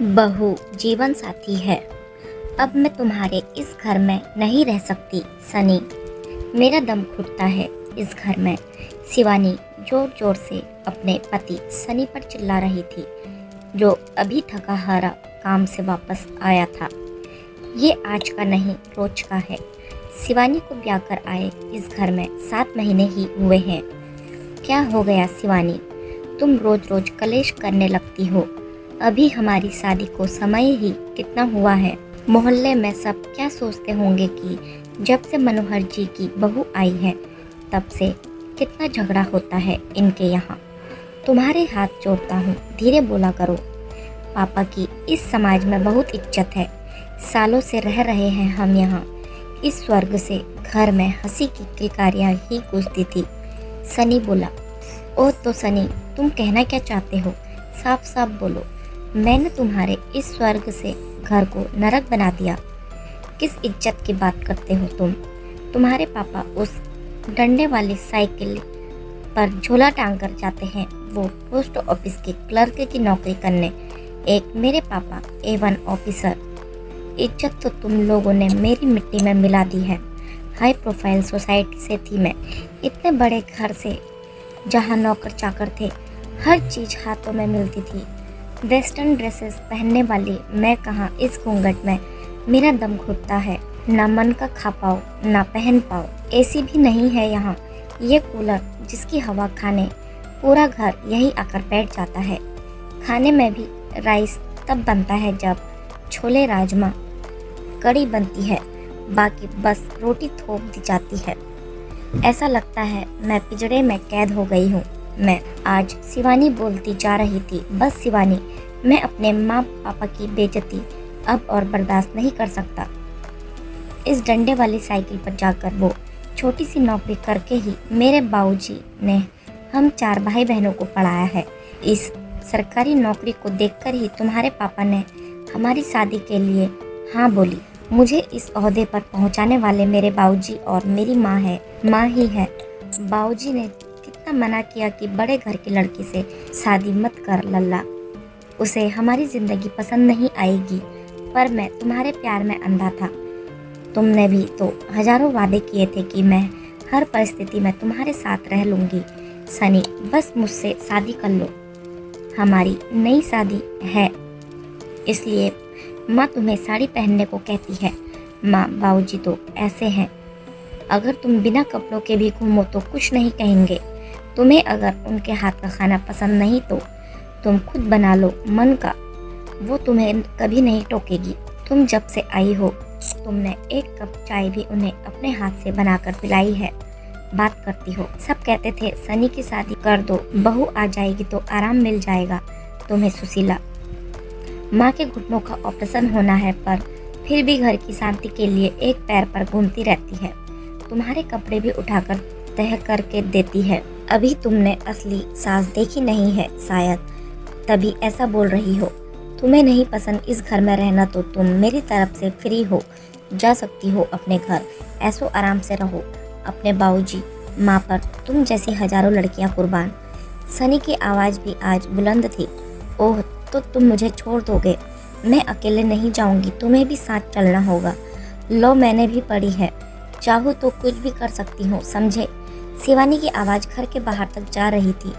बहू जीवन साथी है। अब मैं तुम्हारे इस घर में नहीं रह सकती सनी। मेरा दम घुटता है इस घर में। शिवानी जोर जोर से अपने पति सनी पर चिल्ला रही थी, जो अभी थका हारा काम से वापस आया था। ये आज का नहीं रोज का है। शिवानी को ब्याह कर आए इस घर में 7 महीने ही हुए हैं। क्या हो गया शिवानी, तुम रोज रोज कलेश करने लगती हो। अभी हमारी शादी को समय ही कितना हुआ है। मोहल्ले में सब क्या सोचते होंगे कि जब से मनोहर जी की बहू आई है तब से कितना झगड़ा होता है इनके यहाँ। तुम्हारे हाथ जोड़ता हूँ, धीरे बोला करो। पापा की इस समाज में बहुत इज्जत है। सालों से रह रहे हैं हम यहाँ। इस स्वर्ग से घर में हंसी की किलकारियाँ ही गूंजती थी। सनी बोला, ओह तो सनी, तुम कहना क्या चाहते हो? साफ साफ बोलो। मैंने तुम्हारे इस स्वर्ग से घर को नरक बना दिया। किस इज्जत की बात करते हो तुम? तुम्हारे पापा उस डंडे वाली साइकिल पर झोला टांग कर जाते हैं वो पोस्ट ऑफिस के क्लर्क की नौकरी करने। एक मेरे पापा A1 ऑफिसर। इज्जत तो तुम लोगों ने मेरी मिट्टी में मिला दी है। हाई प्रोफाइल सोसाइटी से थी मैं, इतने बड़े घर से जहाँ नौकर चाकर थे, हर चीज़ हाथों में मिलती थी। वेस्टर्न ड्रेसेस पहनने वाली मैं कहाँ इस घूंघट में। मेरा दम घुटता है। ना मन का खा पाओ ना पहन पाओ। एसी भी नहीं है यहाँ। ये कूलर जिसकी हवा खाने पूरा घर यही आकर बैठ जाता है। खाने में भी राइस तब बनता है जब छोले राजमा कड़ी बनती है, बाकी बस रोटी थोप दी जाती है। ऐसा लगता है मैं पिंजरे में कैद हो गई हूँ मैं। आज शिवानी बोलती जा रही थी, बस शिवानी, मैं अपने माँ पापा की बेइज्जती अब और बर्दाश्त नहीं कर सकता। इस डंडे वाली साइकिल पर जाकर वो छोटी सी नौकरी करके ही मेरे बाबूजी ने हम 4 भाई बहनों को पढ़ाया है। इस सरकारी नौकरी को देखकर ही तुम्हारे पापा ने हमारी शादी के लिए हाँ बोली। मुझे इस ओहदे पर पहुंचाने वाले मेरे बाबूजी और मेरी माँ ही है। बाबूजी ने कितना मना किया कि बड़े घर की लड़की से शादी मत कर लल्ला, उसे हमारी ज़िंदगी पसंद नहीं आएगी। पर मैं तुम्हारे प्यार में अंधा था। तुमने भी तो हजारों वादे किए थे कि मैं हर परिस्थिति में तुम्हारे साथ रह लूँगी। सनी, बस मुझसे शादी कर लो। हमारी नई शादी है, इसलिए माँ तुम्हें साड़ी पहनने को कहती है। माँ बाबूजी तो ऐसे हैं, अगर तुम बिना कपड़ों के भी घूमो तो कुछ नहीं कहेंगे। तुम्हें अगर उनके हाथ का खाना पसंद नहीं तो तुम खुद बना लो मन का, वो तुम्हें कभी नहीं टोकेगी। तुम जब से आई हो तुमने एक कप चाय भी उन्हें अपने हाथ से बनाकर पिलाई है। बात करती हो। सब कहते थे सनी की शादी कर दो, बहू आ जाएगी तो आराम मिल जाएगा तुम्हें। सुशीला, माँ के घुटनों का ऑपरेशन होना है पर फिर भी घर की शांति के लिए एक पैर पर घूमती रहती है। तुम्हारे कपड़े भी उठाकर तह करके देती है। अभी तुमने असली सास देखी नहीं है शायद, तभी ऐसा बोल रही हो। तुम्हें नहीं पसंद इस घर में रहना तो तुम मेरी तरफ से फ्री हो, जा सकती हो अपने घर। ऐसो आराम से रहो। अपने बाबूजी माँ पर तुम जैसी हजारों लड़कियाँ कुर्बान। सनी की आवाज़ भी आज बुलंद थी। ओह, तो तुम मुझे छोड़ दोगे? मैं अकेले नहीं जाऊंगी, तुम्हें भी साथ चलना होगा। लो, मैंने भी पढ़ी है, चाहूँ तो कुछ भी कर सकती हूँ, समझे? शिवानी की आवाज़ घर के बाहर तक जा रही थी।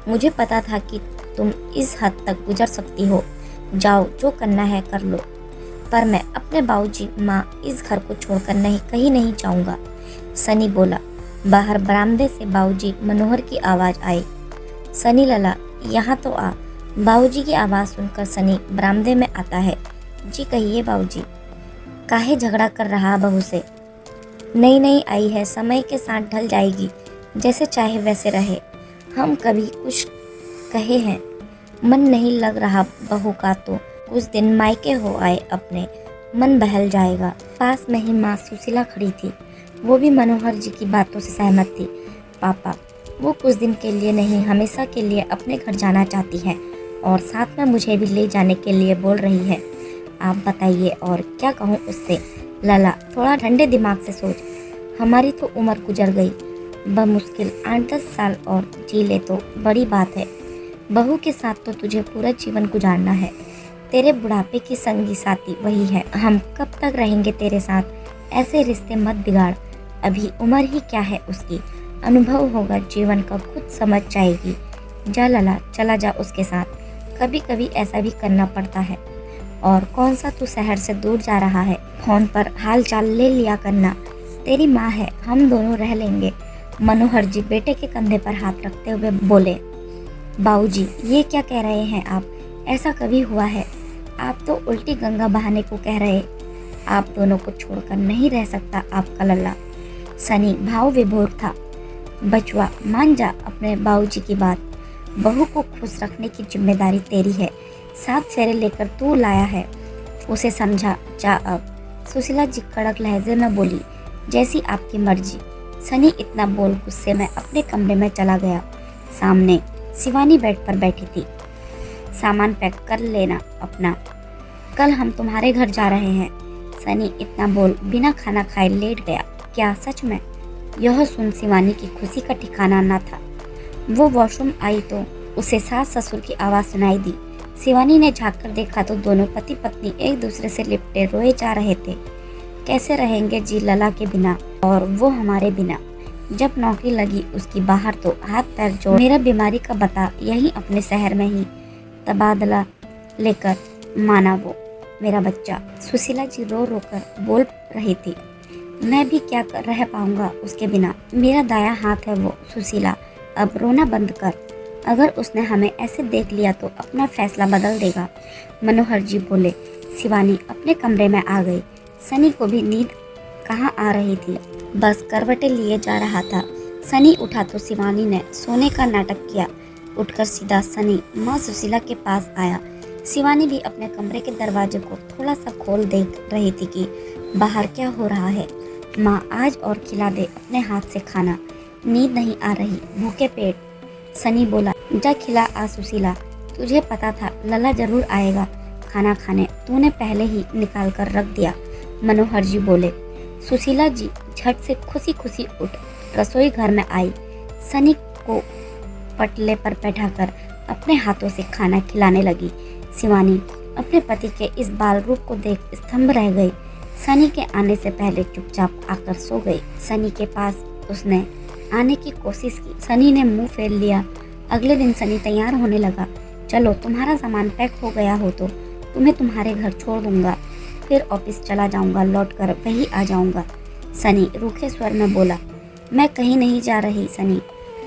मुझे पता था कि तुम इस हद तक गुजर सकती हो। जाओ, जो करना है कर लो, पर मैं अपने बाबूजी माँ इस घर को छोड़कर कहीं नहीं जाऊँगा। सनी बोला। बाहर बरामदे से बाबूजी मनोहर की आवाज़ आई, सनी लला, यहाँ तो आ। बाबूजी की आवाज़ सुनकर सनी बरामदे में आता है। जी कहिए बाबूजी। काहे झगड़ा कर रहा बहू से? नई आई है, समय के साथ ढल जाएगी, जैसे चाहे वैसे रहे। हम कभी कुछ कहे हैं? मन नहीं लग रहा बहू का तो कुछ दिन मायके हो आए अपने, मन बहल जाएगा। पास में ही माँ सुशीला खड़ी थी, वो भी मनोहर जी की बातों से सहमत थी। पापा, वो कुछ दिन के लिए नहीं हमेशा के लिए अपने घर जाना चाहती है और साथ में मुझे भी ले जाने के लिए बोल रही है। आप बताइए और क्या कहूँ उससे? लला, थोड़ा ठंडे दिमाग से सोच। हमारी तो उम्र गुजर गई, बमुश्किल 8-10 साल और जी ले तो बड़ी बात है। बहू के साथ तो तुझे पूरा जीवन गुजारना है। तेरे बुढ़ापे की संगी साथी वही है। हम कब तक रहेंगे तेरे साथ? ऐसे रिश्ते मत बिगाड़। अभी उम्र ही क्या है उसकी, अनुभव होगा जीवन का, खुद समझ जाएगी। जा लला, चला जा उसके साथ। कभी कभी ऐसा भी करना पड़ता है। और कौन सा तू शहर से दूर जा रहा है? फोन पर हाल चाल ले लिया करना। तेरी माँ है, हम दोनों रह लेंगे। मनोहर जी बेटे के कंधे पर हाथ रखते हुए बोले। बाबूजी, ये क्या कह रहे हैं आप? ऐसा कभी हुआ है? आप तो उल्टी गंगा बहाने को कह रहे। आप दोनों को छोड़कर नहीं रह सकता आपका लल्ला। सनी भाव विभोर था। बचवा, मान जा अपने बाबूजी की बात। बहू को खुश रखने की जिम्मेदारी तेरी है। 7 फेरे लेकर तू लाया है, उसे समझा जा अब। सुशीला जी कड़क लहजे में बोली। जैसी आपकी मर्जी। सनी इतना बोल गुस्से में अपने कमरे में चला गया। सामने शिवानी बेड पर बैठी थी। सामान पैक कर लेना अपना, कल हम तुम्हारे घर जा रहे हैं। सनी इतना बोल बिना खाना खाए लेट गया। क्या सच में? यह सुन शिवानी की खुशी का ठिकाना न था। वो वॉशरूम आई तो उसे सास ससुर की आवाज़ सुनाई दी। शिवानी ने झाँक कर देखा तो दोनों पति पत्नी एक दूसरे से लिपटे रोए जा रहे थे। कैसे रहेंगे जी लला के बिना, और वो हमारे बिना। जब नौकरी लगी उसकी बाहर तो हाथ पैर जोड़ मेरा बीमारी का बता, यहीं अपने शहर में ही तबादला लेकर माना वो मेरा बच्चा। सुशीला जी रो रो कर बोल रही थी। मैं भी क्या रह पाऊंगा उसके बिना। मेरा दाया हाथ है वो। सुशीला, अब रोना बंद कर। अगर उसने हमें ऐसे देख लिया तो अपना फैसला बदल देगा। मनोहर जी बोले। शिवानी अपने कमरे में आ गई। सनी को भी नींद कहाँ आ रही थी, बस करवटें लिए जा रहा था। सनी उठा तो शिवानी ने सोने का नाटक किया। उठकर सीधा सनी माँ सुशीला के पास आया। शिवानी भी अपने कमरे के दरवाजे को थोड़ा सा खोल देख रही थी कि बाहर क्या हो रहा है। माँ, आज और खिला दे अपने हाथ से खाना, नींद नहीं आ रही, भूखे पेट। सनी बोला। जा खिला आ सुशीला, तुझे पता था लला जरूर आएगा खाना खाने, तूने पहले ही निकाल कर रख दिया। मनोहर जी बोले। सुशीला जी झट से खुशी खुशी उठ रसोई घर में आई। सनी को पटले पर बैठाकर अपने हाथों से खाना खिलाने लगी। शिवानी अपने पति के इस बाल रूप को देख स्तंभ रह गई। सनी के आने से पहले चुपचाप आकर सो गई। सनी के पास उसने आने की कोशिश की। सनी ने मुंह फेर लिया। अगले दिन सनी तैयार होने लगा। चलो, तुम्हारा सामान पैक हो गया हो तो तुम्हें तुम्हारे घर छोड़ दूंगा, फिर ऑफिस चला जाऊंगा, लौट कर वही आ जाऊंगा। सनी रूखे स्वर में बोला। मैं कहीं नहीं जा रही सनी,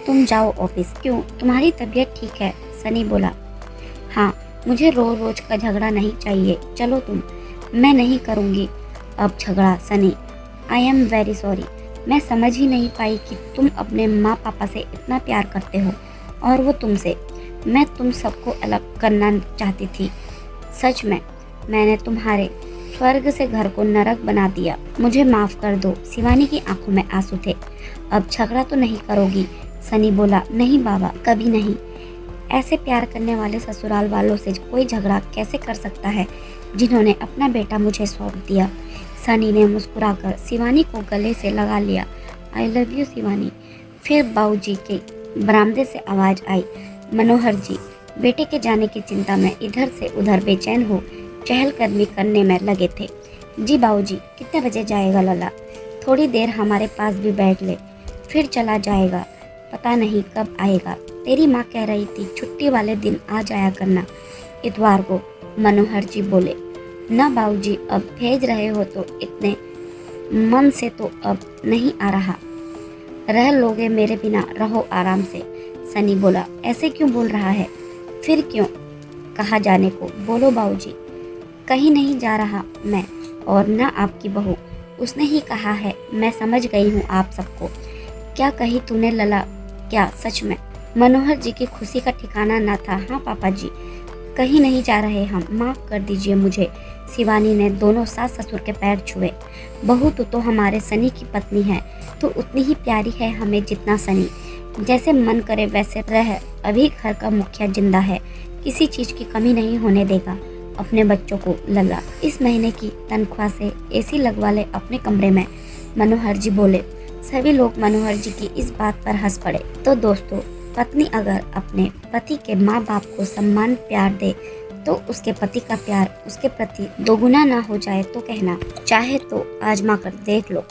तुम जाओ ऑफिस। क्यों, तुम्हारी तबीयत ठीक है? सनी बोला। हाँ, मुझे रोज रोज का झगड़ा नहीं चाहिए, चलो तुम। मैं नहीं करूँगी अब झगड़ा Sunny. I am very sorry. मैं समझ ही नहीं पाई कि तुम अपने माँ पापा से इतना प्यार करते हो और वो तुमसे। मैं तुम सबको अलग करना चाहती थी। सच में मैंने तुम्हारे स्वर्ग से घर को नरक बना दिया। मुझे माफ कर दो। शिवानी की आंखों में आंसू थे। अब झगड़ा तो नहीं करोगी? सनी बोला। नहीं बाबा, कभी नहीं। ऐसे प्यार करने वाले ससुराल वालों से कोई झगड़ा कैसे कर सकता है जिन्होंने अपना बेटा मुझे सौंप दिया। सनी ने मुस्कुराकर शिवानी को गले से लगा लिया। I love you Shivani. फिर बाबूजी के बरामदे से आवाज आई। मनोहर जी बेटे के जाने की चिंता में इधर से उधर बेचैन हो चहलकदमी करने में लगे थे। जी बाबूजी, कितने बजे जाएगा लला? थोड़ी देर हमारे पास भी बैठ ले, फिर चला जाएगा, पता नहीं कब आएगा। तेरी माँ कह रही थी छुट्टी वाले दिन आ जाया करना, इतवार को। मनोहर जी बोले। ना बाबूजी, अब भेज रहे हो तो इतने मन से तो अब नहीं आ रहा। रह लोगे मेरे बिना, रहो आराम से। सनी बोला। ऐसे क्यों बोल रहा है? फिर क्यों कहा जाने को? बोलो बाबूजी। कहीं नहीं जा रहा मैं, और ना आपकी बहू। उसने ही कहा है। मैं समझ गई हूँ आप सबको। क्या कही तूने लला? क्या सच में? मनोहर जी की खुशी का ठिकाना न था। हाँ पापा जी, कहीं नहीं जा रहे हम, माफ कर दीजिए मुझे। शिवानी ने दोनों सास ससुर के पैर छुए। बहू तो हमारे सनी की पत्नी है, तो उतनी ही प्यारी है हमें जितना सनी। जैसे मन करे वैसे रह। अभी घर का मुखिया जिंदा है, किसी चीज की कमी नहीं होने देगा अपने बच्चों को। लला इस महीने की तनख्वाह से एसी लगवा ले अपने कमरे में। मनोहर जी बोले। सभी लोग मनोहर जी की इस बात पर हंस पड़े। तो दोस्तों, पत्नी अगर अपने पति के माँ बाप को सम्मान प्यार दे तो उसके पति का प्यार उसके प्रति दोगुना ना हो जाए तो कहना, चाहे तो आजमा कर देख लो।